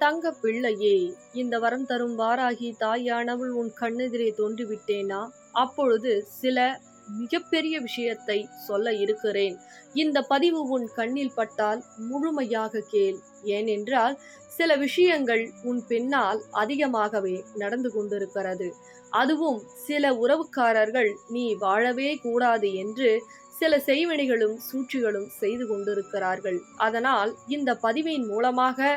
தங்க பிள்ளையே, இந்த வரம் தரும் வாராகி தாயானவள் உன் கண்ணெதிரே தோன்றிவிட்டேனா? அப்பொழுது சில மிகப்பெரிய விஷயத்தை சொல்ல இருக்கிறேன். இந்த பதிவு உன் கண்ணில் பட்டால் முழுமையாக கேள். ஏனென்றால் சில விஷயங்கள் உன் பின்னால் அதிகமாகவே நடந்து கொண்டிருக்கிறது. அதுவும் சில உறவுக்காரர்கள் நீ வாழவே கூடாது என்று சில செய்வினைகளும் சூழ்ச்சிகளும் செய்து கொண்டிருக்கிறார்கள். அதனால் இந்த பதிவின் மூலமாக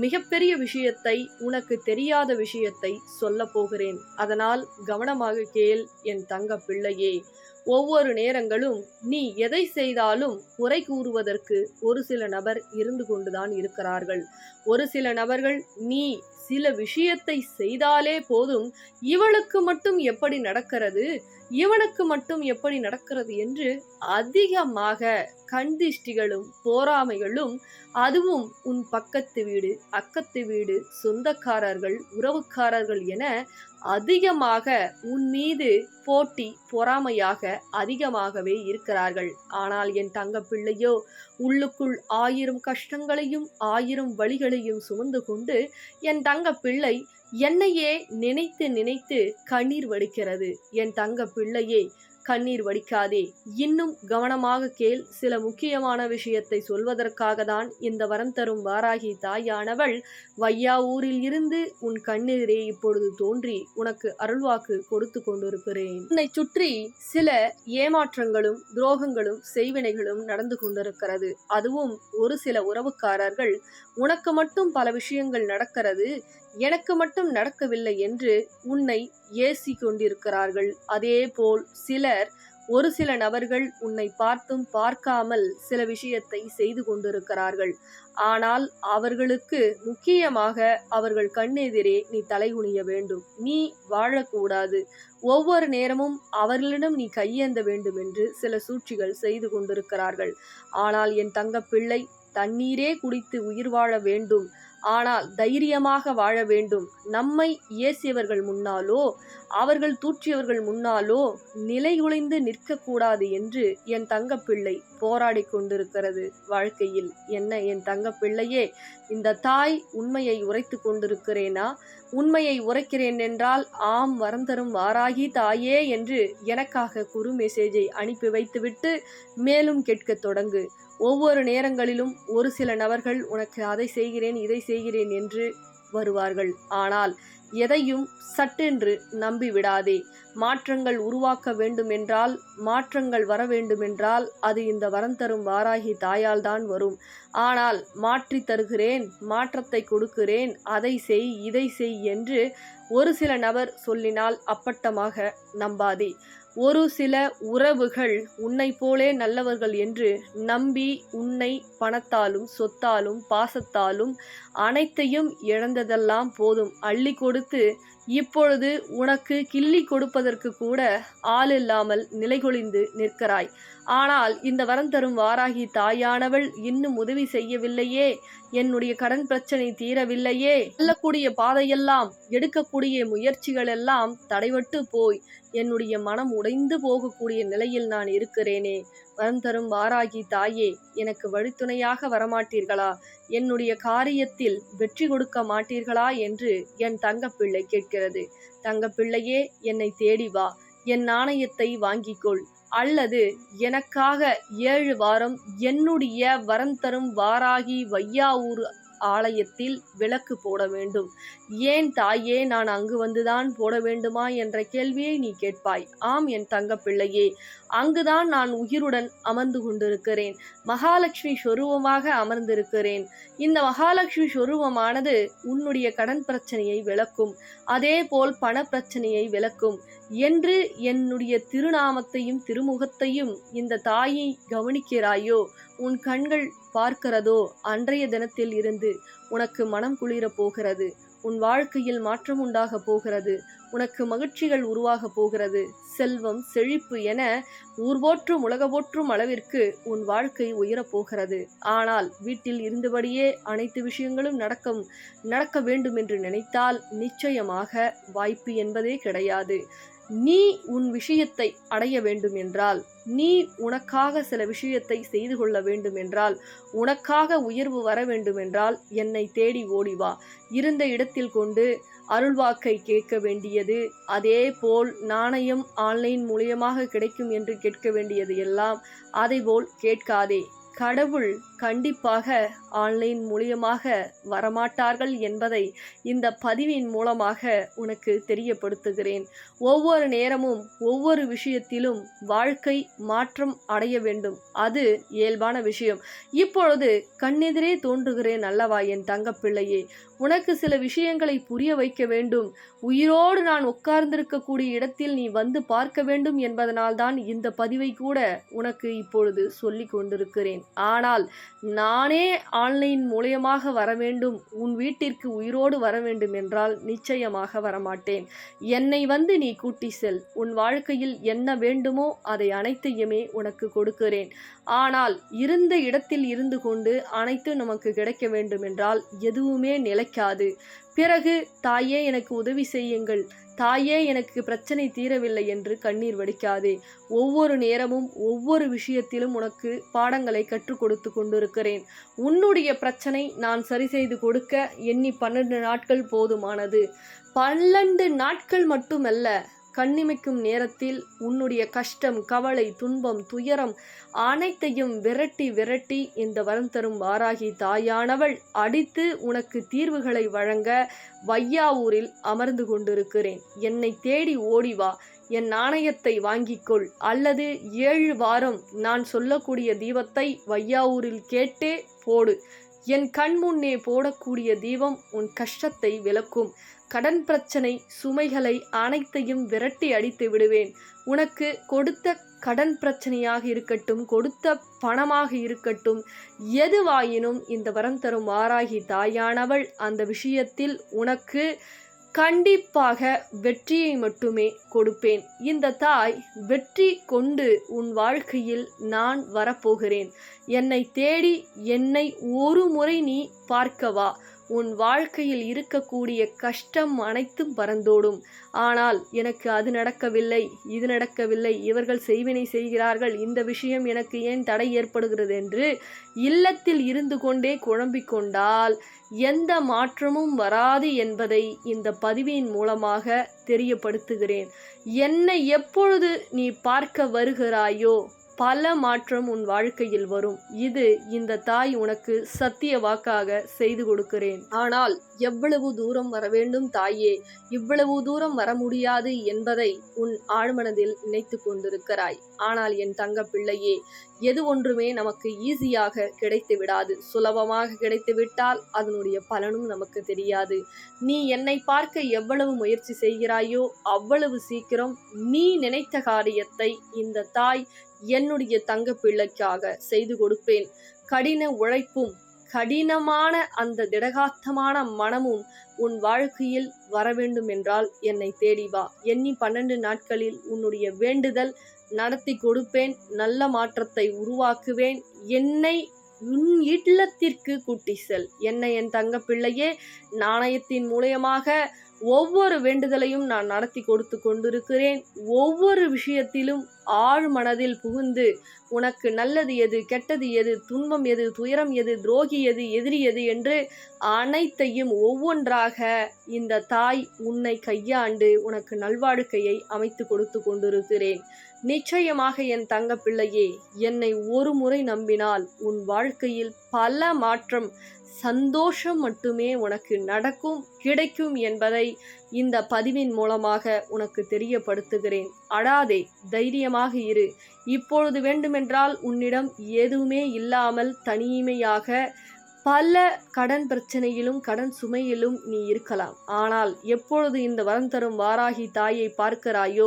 மிகப்பெரிய விஷயத்தை, உனக்கு தெரியாத விஷயத்தை சொல்ல போகிறேன். அதனால் கவனமாக கேள் என் தங்க பிள்ளையே. ஒவ்வொரு நேரங்களும் நீ எதை செய்தாலும் குறை கூறுவதற்கு ஒரு சில நபர் இருந்து கொண்டுதான் இருக்கிறார்கள். ஒரு சில நபர்கள் நீ சில விஷயத்தை செய்தாலே போதும், இவளுக்கு மட்டும் எப்படி நடக்கிறது, இவனுக்கு மட்டும் எப்படி நடக்கிறது என்று அதிகமாக கண்திஷ்டிகளும் போராமைகளும், அதுவும் உன் பக்கத்து வீடு, அக்கத்து வீடு, சொந்தக்காரர்கள், உறவுக்காரர்கள் என அதிகமாக உன் மீது போட்டி பொறாமையாக அதிகமாகவே இருக்கிறார்கள். ஆனால் என் தங்க பிள்ளையோ உள்ளுக்குள் 1000 கஷ்டங்களையும் 1000 வழிகளையும் சுமந்து கொண்டு என் தங்க பிள்ளை என்னையே நினைத்து நினைத்து கண்ணீர் வடிக்கிறது. என் தங்க பிள்ளையே, கண்ணீர் வடிக்காதே. இன்னும் கவனமாக கேள். சில முக்கியமான விஷயத்தை சொல்வதற்காக தான் இந்த வரம் தரும் வாராகி தாயானவள் வையாவூரில் இருந்து உன் கண்ணெதிரே இப்பொழுது தோன்றி உனக்கு அருள்வாக்கு கொடுத்து கொண்டிருக்கிறேன். உன்னை சுற்றி சில ஏமாற்றங்களும் துரோகங்களும் செய்வினைகளும் நடந்து கொண்டிருக்கிறது. அதுவும் ஒரு சில உறவுக்காரர்கள் உனக்கு மட்டும் பல விஷயங்கள் நடக்கிறது, எனக்கு மட்டும் நடக்கவில்லை என்று உன்னை ஏசி கொண்டிருக்கிறார்கள். அதேபோல் ஒரு சில நபர்கள் உன்னை பார்த்தும் பார்க்காமல் சில விஷயத்தை செய்து கொண்டிருக்கிறார்கள். ஆனால் அவர்களுக்கு முக்கியமாக அவர்கள் கண்ணெதிரே நீ தலைகுனிய வேண்டும். நீ வாழக்கூடாது. ஒவ்வொரு நேரமும் அவர்களிடம் நீ கையேந்த வேண்டும் என்று சில சூழ்ச்சிகள் செய்து கொண்டிருக்கிறார்கள். ஆனால் என் தங்க பிள்ளை, தண்ணீரே குடித்து உயிர் வாழ வேண்டும், ஆனால் தைரியமாக வாழ வேண்டும். நம்மை ஏசியவர்கள் முன்னாலோ அவர்கள் தூற்றியவர்கள் முன்னாலோ நிலைகுலைந்து நிற்கக்கூடாது என்று என் தங்க பிள்ளை போராடி கொண்டிருக்கிறது வாழ்க்கையில். என்ன என் தங்க பிள்ளையே, இந்த தாய் உண்மையை உரைத்து கொண்டிருக்கிறேனா? உண்மையை உரைக்கிறேன் என்றால் ஆம் வரம் தரும் வாராகி தாயே என்று எனக்காக குறு மெசேஜை அனுப்பி வைத்துவிட்டு மேலும் கேட்க தொடங்கு. ஒவ்வொரு நேரங்களிலும் ஒரு சில நபர்கள் உனக்கு அதை செய்கிறேன் இதை செய்கிறேன் என்று வருவார்கள். ஆனால் எதையும் சட்டென்று நம்பிவிடாதே. மாற்றங்கள் உருவாக்க வேண்டுமென்றால், மாற்றங்கள் வர வேண்டுமென்றால் அது இந்த வரம் தரும் வாராகி தாயால் தான் வரும். ஆனால் மாற்றி தருகிறேன், மாற்றத்தை கொடுக்கிறேன், அதை செய் இதை செய் என்று ஒரு சில நபர் சொல்லினால் அப்பட்டமாக நம்பாதே. ஒரு சில உறவுகள் உன்னை போலே நல்லவர்கள் என்று நம்பி உன்னை பணத்தாலும் சொத்தாலும் பாசத்தாலும் அனைத்தையும் இழந்ததெல்லாம் போதும் அள்ளி கொடுத்து இப்பொழுது உனக்கு கிள்ளி கொடுப்பதற்கு கூட ஆள் இல்லாமல் நிலைகுலைந்து நிற்கிறாய். ஆனால் இந்த வரம் தரும் வாராகி தாயானவள் இன்னும் உதவி செய்யவில்லையே, என்னுடைய கடன் பிரச்சனை தீரவில்லையே, செல்லக்கூடிய பாதையெல்லாம் எடுக்கக்கூடிய முயற்சிகள் எல்லாம் தடைபட்டு போய் என்னுடைய மனம் உடைந்து போகக்கூடிய நிலையில் நான் இருக்கிறேனே. வரம் தரும் வாராகி தாயே, எனக்கு வழித்துணையாக வரமாட்டீர்களா? என்னுடைய காரியத்தில் வெற்றி கொடுக்க மாட்டீர்களா என்று என் தங்கப்பிள்ளை கேட்கிறது. தங்கப்பிள்ளையே, என்னை தேடி வா, என் நாணயத்தை வாங்கிக்கொள், அல்லது எனக்காக 7 வாரம் என்னுடைய வரம் தரும் வாராகி வையாவூர் ஆலயத்தில் விளக்கு போட வேண்டும். ஏன் தாயே, நான் அங்கு வந்துதான் போட வேண்டுமா என்ற கேள்வியை நீ கேட்பாய். ஆம் என் தங்க பிள்ளையே, அங்குதான் நான் உயிருடன் அமர்ந்து கொண்டிருக்கிறேன். மகாலட்சுமி சொரூபமாக அமர்ந்திருக்கிறேன். இந்த மகாலட்சுமி சொரூபமானது உன்னுடைய கடன் பிரச்சனையை விளக்கும், அதே போல் பண பிரச்சனையை விளக்கும் என்று என்னுடைய திருநாமத்தையும் திருமுகத்தையும் இந்த தாயை கவனிக்கிறாயோ, உன் கண்கள் பார்க்கிறதோ, அன்றைய தினத்தில் இருந்து உனக்கு மனம் குளிர போகிறது. உன் வாழ்க்கையில் மாற்றம் உண்டாக போகிறது. உனக்கு மகிழ்ச்சிகள் உருவாக போகிறது. செல்வம் செழிப்பு என ஊர் போற்றும் உலக போற்றும் அளவிற்கு உன் வாழ்க்கை உயரப்போகிறது. ஆனால் வீட்டில் இருந்தபடியே அனைத்து விஷயங்களும் நடக்க வேண்டும் என்று நினைத்தால் நிச்சயமாக வாய்ப்பு என்பதே கிடையாது. நீ உன் விஷயத்தை அடைய வேண்டும் என்றால், நீ உனக்காக சில விஷயத்தை செய்து கொள்ள வேண்டும் என்றால், உனக்காக உயர்வு வர வேண்டும் என்றால் என்னை தேடி ஓடி வா. இருந்த இடத்தில் கொண்டு அருள்வாக்கை கேட்க வேண்டியது, அதே போல் நாணயம் ஆன்லைன் மூலியமாக கிடைக்கும் என்று கேட்க வேண்டியது எல்லாம் அதைபோல் கேட்காதே. கடவுள் கண்டிப்பாக ஆன்லைன் மூலியமாக வரமாட்டார்கள் என்பதை இந்த பதிவின் மூலமாக உனக்கு தெரியப்படுத்துகிறேன். ஒவ்வொரு நேரமும் ஒவ்வொரு விஷயத்திலும் வாழ்க்கை மாற்றம் அடைய வேண்டும். அது இயல்பான விஷயம். இப்பொழுது கண்ணெதிரே தோன்றுகிறேன் அல்லவா என் தங்கப்பிள்ளையே. உனக்கு சில விஷயங்களை புரிய வைக்க வேண்டும். உயிரோடு நான் உட்கார்ந்திருக்கக்கூடிய இடத்தில் நீ வந்து பார்க்க வேண்டும் என்பதனால்தான் இந்த பதிவை கூட உனக்கு இப்பொழுது சொல்லிக் கொண்டிருக்கிறேன். ஆனால் நானே ஆன்லைன் மூலியமாக வர வேண்டும், உன் வீட்டிற்கு உயிரோடு வர வேண்டும் என்றால் நிச்சயமாக வரமாட்டேன். என்னை வந்து நீ கூட்டி செல். உன் வாழ்க்கையில் என்ன வேண்டுமோ அதை அனைத்தையுமே உனக்கு கொடுக்கிறேன். ஆனால் இருந்த இடத்தில் இருந்து கொண்டு அனைத்து நமக்கு கிடைக்க வேண்டும் என்றால் எதுவுமே நிலைக்காது. பிறகு தாயே எனக்கு உதவி செய்யுங்கள், தாயே எனக்கு பிரச்சனை தீரவில்லை என்று கண்ணீர் வடிக்காதே. ஒவ்வொரு நேரமும் ஒவ்வொரு விஷயத்திலும் உனக்கு பாடங்களை கற்றுக் கொடுத்து கொண்டிருக்கிறேன். உன்னுடைய பிரச்சனை நான் சரி செய்து கொடுக்க எண்ணி 12 நாட்கள் போதுமானது. 12 நாட்கள் மட்டுமல்ல, கண்ணிமைக்கும் நேரத்தில் உன்னுடைய கஷ்டம், கவலை, துன்பம், துயரம் அனைத்தையும் விரட்டி விரட்டி இந்த வரம் தரும் வாராகி தாயானவள் அடித்து உனக்கு தீர்வுகளை வழங்க வையாவூரில் அமர்ந்து கொண்டிருக்கிறேன். என்னை தேடி ஓடிவா. என் நாணயத்தை வாங்கிக்கொள், அல்லது 7 வாரம் நான் சொல்லக்கூடிய தீபத்தை வையாவூரில் கேட்டே போடு. என் கண் முன்னே போடக்கூடிய தீபம் உன் கஷ்டத்தை விலக்கும். கடன் பிரச்சனை சுமைகளை அனைத்தையும் விரட்டி அடித்து விடுவேன். உனக்கு கொடுத்த கடன் பிரச்சனையாக இருக்கட்டும், கொடுத்த பணமாக இருக்கட்டும், எதுவாயினும் இந்த வரம் தரும் வாராகி தாயானவள் அந்த விஷயத்தில் உனக்கு கண்டிப்பாக வெற்றியை மட்டுமே கொடுப்பேன். இந்த தாய் வெற்றி கொண்டு உன் வாழ்க்கையில் நான் வரப்போகிறேன். என்னை தேடி என்னை ஒரு முறை நீ பார்க்கவா. உன் வாழ்க்கையில் இருக்கக்கூடிய கஷ்டம் அனைத்தும் பறந்தோடும். ஆனால் எனக்கு அது நடக்கவில்லை, இது நடக்கவில்லை, இவர்கள் செய்வினை செய்கிறார்கள், இந்த விஷயம் எனக்கு ஏன் தடை ஏற்படுகிறது என்று இல்லத்தில் இருந்து கொண்டே குழம்பிக் கொண்டால் எந்த மாற்றமும் வராது என்பதை இந்த பதிவின் மூலமாக தெரியப்படுத்துகிறேன். என்னை எப்பொழுது நீ பார்க்க வருகிறாயோ பல மாற்றம் உன் வாழ்க்கையில் வரும். இது இந்த தாய் உனக்கு சத்திய வாக்காக செய்து கொடுக்கிறேன். ஆனால் எவ்வளவு தூரம் வர வேண்டும் தாயே, இவ்வளவு தூரம் வர முடியாது என்பதை உன் ஆழ்மனதில் நினைத்து கொண்டிருக்கிறாய். ஆனால் என் தங்க பிள்ளையே, எது ஒன்றுமே நமக்கு ஈஸியாக கிடைத்து விடாது. சுலபமாக கிடைத்து விட்டால் அதனுடைய பலனும் நமக்கு தெரியாது. நீ என்னை பார்க்க எவ்வளவு முயற்சி செய்கிறாயோ அவ்வளவு சீக்கிரம் நீ நினைத்த காரியத்தை இந்த தாய் என்னுடைய தங்க பிள்ளைக்காக செய்து கொடுப்பேன். கடின உழைப்பும் கடினமான அந்த திடகாத்தமான மனமும் உன் வாழ்க்கையில் வர வேண்டும் என்றால் என்னை தேடி வா. எண்ணி 12 நாட்களில் உன்னுடைய வேண்டுதல் நடத்தி கொடுப்பேன். நல்ல மாற்றத்தை உருவாக்குவேன். என்னை உன் இல்லத்திற்கு கூட்டி செல். என்னை என் தங்க பிள்ளையே, நாணயத்தின் மூலயமாக ஒவ்வொரு வேண்டுதலையும் நான் நடத்தி கொடுத்து கொண்டிருக்கிறேன். ஒவ்வொரு விஷயத்திலும் ஆழ் மனதில் புகுந்து உனக்கு நல்லது எது, கெட்டது எது, துன்பம் எது, துயரம் எது, துரோகி எது, எதிரி எது என்று அனைத்தையும் ஒவ்வொன்றாக இந்த தாய் உன்னை கையாண்டு உனக்கு நல்வாழ்க்கையை அமைத்து கொடுத்து கொண்டிருக்கிறேன். நிச்சயமாக என் தங்க பிள்ளையே, என்னை ஒரு முறை நம்பினால் உன் வாழ்க்கையில் பல மாற்றம், சந்தோஷம் மட்டுமே உனக்கு நடக்கும், கிடைக்கும் என்பதை இந்த பதிவின் மூலமாக உனக்கு தெரியப்படுத்துகிறேன். அழாதே, தைரியமாக இரு. இப்பொழுது வேண்டுமென்றால் உன்னிடம் எதுவுமே இல்லாமல் தனிமையாக பல கடன் பிரச்சனையிலும் கடன் சுமையிலும் நீ இருக்கலாம். ஆனால் எப்பொழுது இந்த வரம் தரும் வாராகி தாயை பார்க்கிறாயோ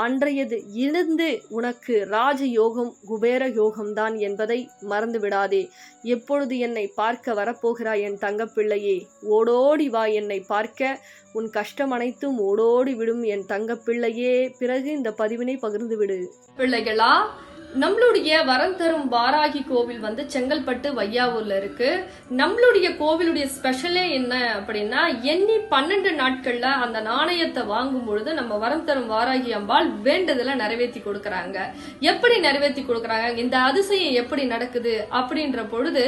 அன்றையது இருந்து உனக்கு ராஜயோகம், குபேர யோகம்தான் என்பதை மறந்து விடாதே. எப்பொழுது என்னை பார்க்க வரப்போகிறாய் என் தங்கப்பிள்ளையே, ஓடோடி வா என்னை பார்க்க. உன் கஷ்டம் அனைத்தும் ஓடோடி விடும் என் தங்கப்பிள்ளையே. பிறகு இந்த பதிவினை பகிர்ந்து விடு. பிள்ளைகளா, நம்மளுடைய வரம் தரும் வாராகி கோவில் வந்து செங்கல்பட்டு வையாவூர்ல இருக்கு. நம்மளுடைய கோவிலுடைய ஸ்பெஷலே என்ன அப்படின்னா, எண்ணி 12 நாட்கள்ல அந்த நாணயத்தை வாங்கும் பொழுது நம்ம வரம் தரும் வாராகி அம்பாள் வேண்டதுல நிறைவேற்றி கொடுக்கறாங்க. எப்படி நிறைவேற்றி கொடுக்கறாங்க, இந்த அதிசயம் எப்படி நடக்குது அப்படின்ற பொழுது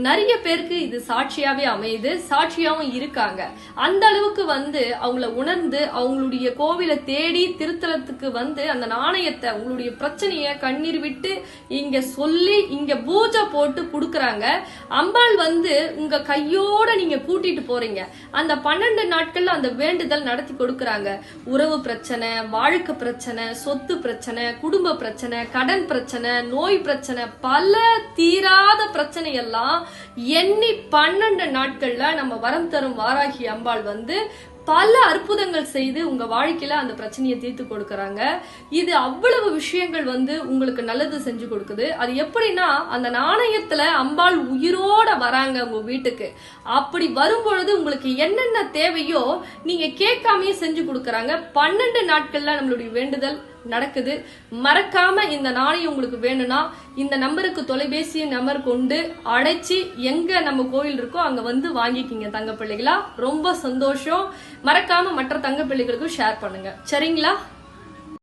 நிறைய பேருக்கு இது சாட்சியாவே அமையுது, சாட்சியாவும் இருக்காங்க. அந்த அளவுக்கு வந்து அவங்கள உணர்ந்து அவங்களுடைய கோவிலை தேடி திருத்தலத்துக்கு வந்து அந்த நாணயத்தை உங்களுடைய பிரச்சனைய கண்ணீர் விட்டு இங்க சொல்லி இங்க பூஜை போட்டு குடுக்கறாங்க. அம்பாள் வந்து உங்க கையோட நீங்க கூட்டிட்டு போறீங்க. அந்த 12 நாட்கள்ல அந்த வேண்டுதல் நடத்தி கொடுக்கறாங்க. உறவு பிரச்சனை, வாழ்க்கை பிரச்சனை, சொத்து பிரச்சனை, குடும்ப பிரச்சனை, கடன் பிரச்சனை, நோய் பிரச்சனை, பல தீராத பிரச்சனை எல்லாம் எண்ணி 12 நாட்கள்ல நம்ம வரம் தரும் வாராகி அம்பாள் வந்து பல அற்புதங்கள் செய்து உங்க வாழ்க்கையில அந்த பிரச்சனையை தீர்த்து கொடுக்கறாங்க. இது அவ்வளவு விஷயங்கள் வந்து உங்களுக்கு நல்லது செஞ்சு கொடுக்குது. அது எப்படின்னா, அந்த நாணயத்துல அம்பாள் உயிரோட வராங்க உங்க வீட்டுக்கு. அப்படி வரும்பொழுது உங்களுக்கு என்னென்ன தேவையோ நீங்க கேட்காமயே செஞ்சு கொடுக்கறாங்க. 12 நாட்கள்ல நம்மளுடைய வேண்டுதல் நடக்குது. மறக்காம இந்த நாணயம் உங்களுக்கு வேணும்னா இந்த நம்பருக்கு தொலைபேசி நம்பர் கொண்டு அழைச்சி எங்க நம்ம கோயில் இருக்கோ அங்க வந்து வாங்கிக்கிங்க தங்க பிள்ளைகளா. ரொம்ப சந்தோஷம். மறக்காம மற்ற தங்க பிள்ளைகளுக்கும் ஷேர் பண்ணுங்க, சரிங்களா?